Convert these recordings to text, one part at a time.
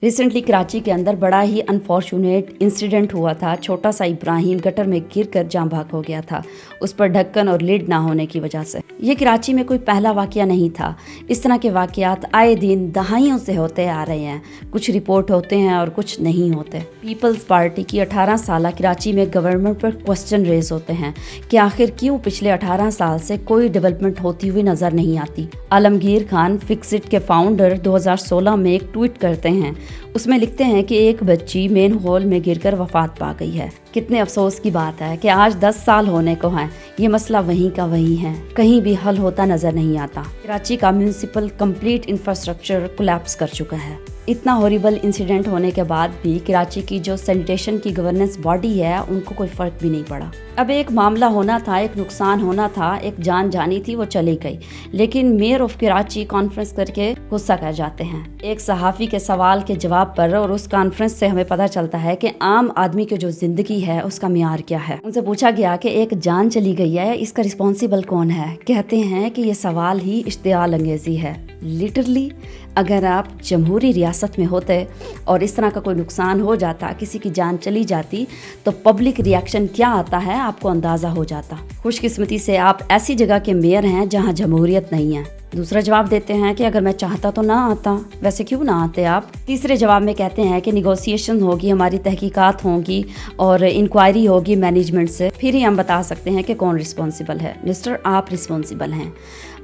Recently Karachi के अंदर बड़ा ही अनफॉर्चुनेट इंसिडेंट हुआ था। छोटा सा इब्राहिम गटर में गिरकर जान भाग हो गया था, उस पर ढक्कन और लिड ना होने की वजह से। ये कराची में कोई पहला वाकया नहीं था। इस तरह के वाकयात आए दिन दहाइयों से होते आ रहे हैं। कुछ रिपोर्ट होते हैं और कुछ नहीं होते। पीपल्स पार्टी की 18 साल कराची में गवर्नमेंट पर क्वेश्चन रेज होते हैं कि आखिर क्यों पिछले 18 साल से कोई डेवलपमेंट होती हुई नजर नहीं आती। आलमगीर खान फिक्सिट के फाउंडर 2016 में एक ट्वीट करते हैं, उसमें लिखते हैं कि एक बच्ची मेन हॉल में गिरकर वफात पा गई है। कितने अफसोस की बात है कि आज 10 साल होने को हैं, ये मसला वहीं का वहीं है, कहीं भी हल होता नजर नहीं आता। कराची का म्यूनिसिपल कंप्लीट इंफ्रास्ट्रक्चर कोलैप्स कर चुका है। इतना हॉरिबल इंसिडेंट होने के बाद भी कराची की जो सैनिटेशन की गवर्नेंस बॉडी है उनको कोई फर्क भी नहीं पड़ा। अब एक मामला होना था, एक नुकसान होना था, एक जान जानी थी, वो चली गई, लेकिन मेयर ऑफ कराची कॉन्फ्रेंस करके गुस्सा कर जाते हैं। एक सहाफ़ी के सवाल के जवाब पर, और उस कॉन्फ्रेंस से हमें पता चलता है कि आम आदमी की जो जिंदगी है उसका मियार क्या है। उनसे पूछा गया कि एक जान चली गई है, इसका रिस्पॉन्सिबल कौन है। कहते हैं कि ये सवाल ही इश्तियाल अंगेजी है। लिटरली अगर आप जमहूरी रियासत में होते और इस तरह का कोई नुकसान हो जाता, किसी की जान चली जाती, तो पब्लिक रिएक्शन क्या आता है आपको अंदाज़ा हो जाता। खुशकिस्मती से आप ऐसी जगह के मेयर हैं जहां जमहूरियत नहीं है। दूसरा जवाब देते हैं कि अगर मैं चाहता तो ना आता। वैसे क्यों ना आते आप। तीसरे जवाब में कहते हैं कि निगोशिएशन होगी, हमारी तहकीकात होगी और इंक्वायरी होगी मैनेजमेंट से, फिर ही हम बता सकते हैं कि कौन रिस्पॉन्सिबल है। मिस्टर, आप रिस्पॉन्सिबल हैं।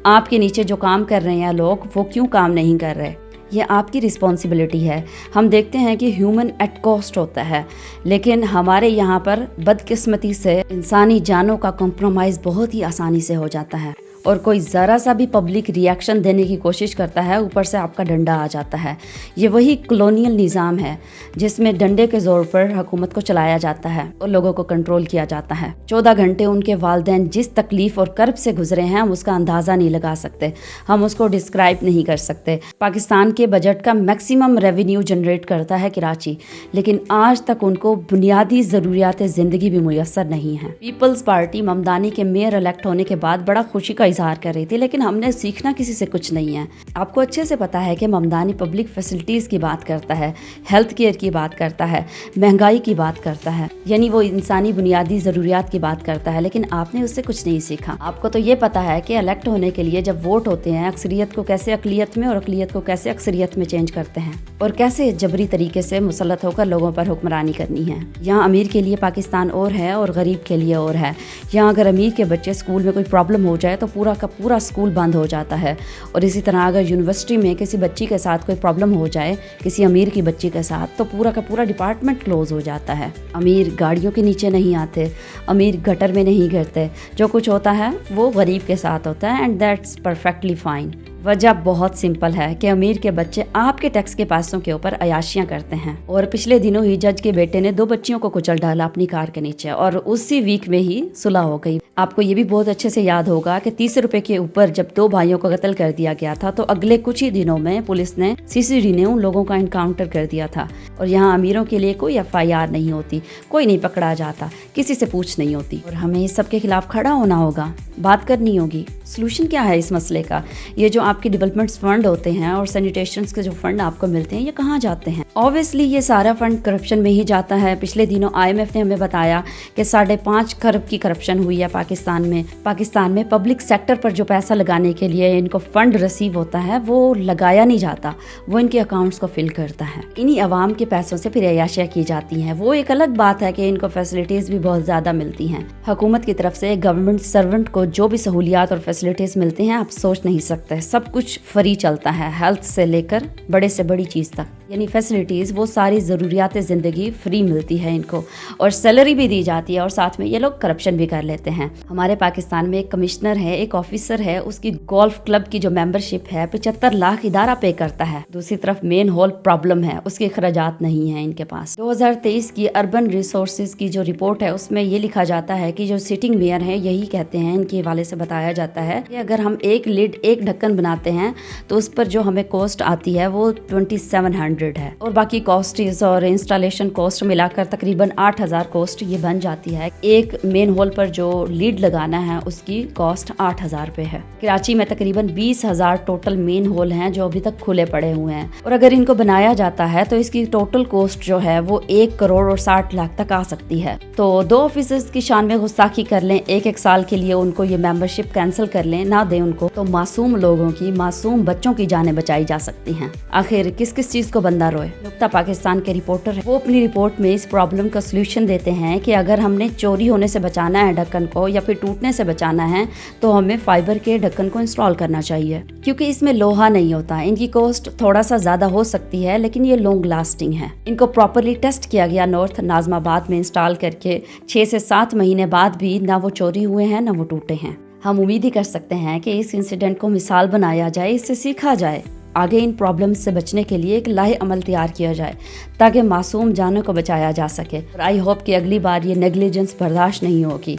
आपके नीचे जो काम कर रहे हैं लोग, वो क्यों काम नहीं कर रहे, ये आपकी रिस्पॉन्सिबिलिटी है। हम देखते हैं कि ह्यूमन एट कॉस्ट होता है, लेकिन हमारे यहाँ पर बदकिस्मती से इंसानी जानों का कॉम्प्रोमाइज़ बहुत ही आसानी से हो जाता है, और कोई ज़रा सा भी पब्लिक रिएक्शन देने की कोशिश करता है, ऊपर से आपका डंडा आ जाता है। ये वही कॉलोनियल निज़ाम है जिसमें डंडे के ज़ोर पर हुकूमत को चलाया जाता है और लोगों को कंट्रोल किया जाता है। 14 घंटे उनके वालिदैन जिस तकलीफ़ और कर्ब से गुजरे हैं हम उसका अंदाज़ा नहीं लगा सकते, हम उसको डिस्क्राइब नहीं कर सकते। पाकिस्तान के बजट का मैक्सिमम रेवेन्यू जनरेट करता है कराची, लेकिन आज तक उनको बुनियादी ज़रूरियात ज़िंदगी भी मुयस्सर नहीं है। पीपल्स पार्टी ममदानी के मेयर इलेक्ट होने के बाद बड़ा खुशी का इजहार कर रही थी, लेकिन हमने सीखना किसी से कुछ नहीं है। आपको अच्छे से पता है कि ममदानी पब्लिक फैसिलिटीज़ की बात करता है, हेल्थ केयर की बात करता है, महंगाई की बात करता है, यानी वो इंसानी बुनियादी ज़रूरियात की बात करता है, लेकिन आपने उससे कुछ नहीं सीखा। आपको तो ये पता है कि इलेक्ट होने के लिए जब वोट होते हैं, अक्सरियत को कैसे अकलियत में और अकलियत को कैसे अक्सरियत में चेंज करते हैं, और कैसे जबरी तरीके से मुसल्लत होकर लोगों पर हुक्मरानी करनी है। यहाँ अमीर के लिए पाकिस्तान और है और गरीब के लिए और है। यहाँ अगर अमीर के बच्चे स्कूल में कोई प्रॉब्लम हो जाए तो पूरा का पूरा स्कूल बंद हो जाता है, और इसी तरह अगर यूनिवर्सिटी में किसी बच्ची के साथ कोई प्रॉब्लम हो जाए, किसी अमीर की बच्ची के साथ, तो पूरा का पूरा डिपार्टमेंट क्लोज हो जाता है। अमीर गाड़ियों के नीचे नहीं आते, अमीर गटर में नहीं गिरते, जो कुछ होता है वो गरीब के साथ होता है, एंड दैट्स परफेक्टली फाइन। वजह बहुत सिंपल है कि अमीर के बच्चे आपके टैक्स के पैसों के ऊपर अयाशियां करते हैं। और पिछले दिनों ही जज के बेटे ने 2 बच्चियों को कुचल डाला अपनी कार के नीचे, और उसी वीक में ही सुलह हो गई। आपको ये भी बहुत अच्छे से याद होगा कि 30 रुपए के ऊपर जब 2 भाइयों को कत्ल कर दिया गया था, तो अगले कुछ ही दिनों में पुलिस ने सीसीडी ने उन लोगों का इनकाउंटर कर दिया था। और यहाँ अमीरों के लिए कोई FIR नहीं होती, कोई नहीं पकड़ा जाता, किसी से पूछ नहीं होती। और हमें इस सब के खिलाफ खड़ा होना होगा, बात करनी होगी। सोल्यूशन क्या है इस मसले का। ये जो आपके डेवलपमेंट फंड होते हैं और सैनिटेशन के जो फंड आपको मिलते हैं, ये कहाँ जाते हैं। ऑब्वियसली ये सारा फंड करप्शन में ही जाता है। पिछले दिनों IMF ने हमें बताया कि 5.5 खरब की करप्शन हुई है पाकिस्तान में पब्लिक सेक्टर पर जो पैसा लगाने के लिए इनको फंड रिसीव होता है वो लगाया नहीं जाता, वो इनके अकाउंट्स को फिल करता है। इन्हीं अवाम के पैसों से फिर अयाशियाँ की जाती हैं। वो एक अलग बात है कि इनको फैसिलिटीज भी बहुत ज्यादा मिलती हैं। हुकूमत की तरफ से गवर्नमेंट सर्वेंट को जो भी सहूलियात और फैसिलिटीज मिलती हैं आप सोच नहीं सकते। सब कुछ फ्री चलता है, हेल्थ से लेकर बड़े से बड़ी चीज तक, यानी फैसिलिटीज वो सारी ज़रूरियात ज़िंदगी फ्री मिलती है इनको, और सैलरी भी दी जाती है, और साथ में ये लोग करप्शन भी कर लेते हैं। हमारे पाकिस्तान में एक कमिश्नर है, एक ऑफिसर है, उसकी गोल्फ क्लब की जो मेंबरशिप है 75 लाख इदारा पे करता है। दूसरी तरफ मेन हॉल प्रॉब्लम है, उसके खर्चात नहीं है इनके पास। 2023 की अर्बन रिसोर्सेज की जो रिपोर्ट है उसमें ये लिखा जाता है कि जो सिटिंग मेयर है यही कहते हैं, इनके हवाले से बताया जाता है कि अगर हम एक लिड एक ढक्कन बना بناتے ہیں تو اس پر جو ہمیں کاسٹ آتی ہے وہ 2700 ہے، اور باقی کاسٹز اور انسٹالیشن کاسٹ ملا کر تقریباً 8000 کاسٹ یہ بن جاتی ہے۔ ایک مین ہول پر جو لیڈ لگانا ہے اس کی کاسٹ 8000 روپے ہے۔ کراچی میں تقریباً 20000 ٹوٹل مین ہول ہیں جو ابھی تک کھلے پڑے ہوئے ہیں، اور اگر ان کو بنایا جاتا ہے تو اس کی ٹوٹل کاسٹ جو ہے وہ 1 کروڑ اور 60 لاکھ تک آ سکتی ہے۔ تو 2 آفیسرز کی شان میں گستاخی کر لیں، ایک سال کے لیے ان کو یہ ممبرشپ کینسل کر لیں، نہ دیں ان کو، تو معصوم لوگوں کی، معصوم بچوں کی جانیں بچائی جا سکتی ہیں۔ آخر کس چیز کو بندہ روئے؟ نقطہ پاکستان کے رپورٹر ہیں، وہ اپنی رپورٹ میں اس پرابلم کا سلوشن دیتے ہیں کہ اگر ہم نے چوری ہونے سے بچانا ہے ڈھکن کو یا پھر ٹوٹنے سے بچانا ہے تو ہمیں فائبر کے ڈھکن کو انسٹال کرنا چاہیے، کیونکہ اس میں لوہا نہیں ہوتا۔ ان کی کاسٹ تھوڑا سا زیادہ ہو سکتی ہے لیکن یہ لانگ لاسٹنگ ہے۔ ان کو پراپرلی ٹیسٹ کیا گیا نارتھ ناظم آباد میں انسٹال کر کے 6 سے 7 مہینے بعد بھی نہ وہ چوری ہوئے ہیں نہ وہ ٹوٹے ہیں۔ ہم امید ہی کر سکتے ہیں کہ اس انسیڈنٹ کو مثال بنایا جائے، اس سے سیکھا جائے، آگے ان پرابلمز سے بچنے کے لیے ایک لاہے عمل تیار کیا جائے تاکہ معصوم جانوں کو بچایا جا سکے۔ اور آئی ہوپ کہ اگلی بار یہ نیگلیجنس برداشت نہیں ہوگی۔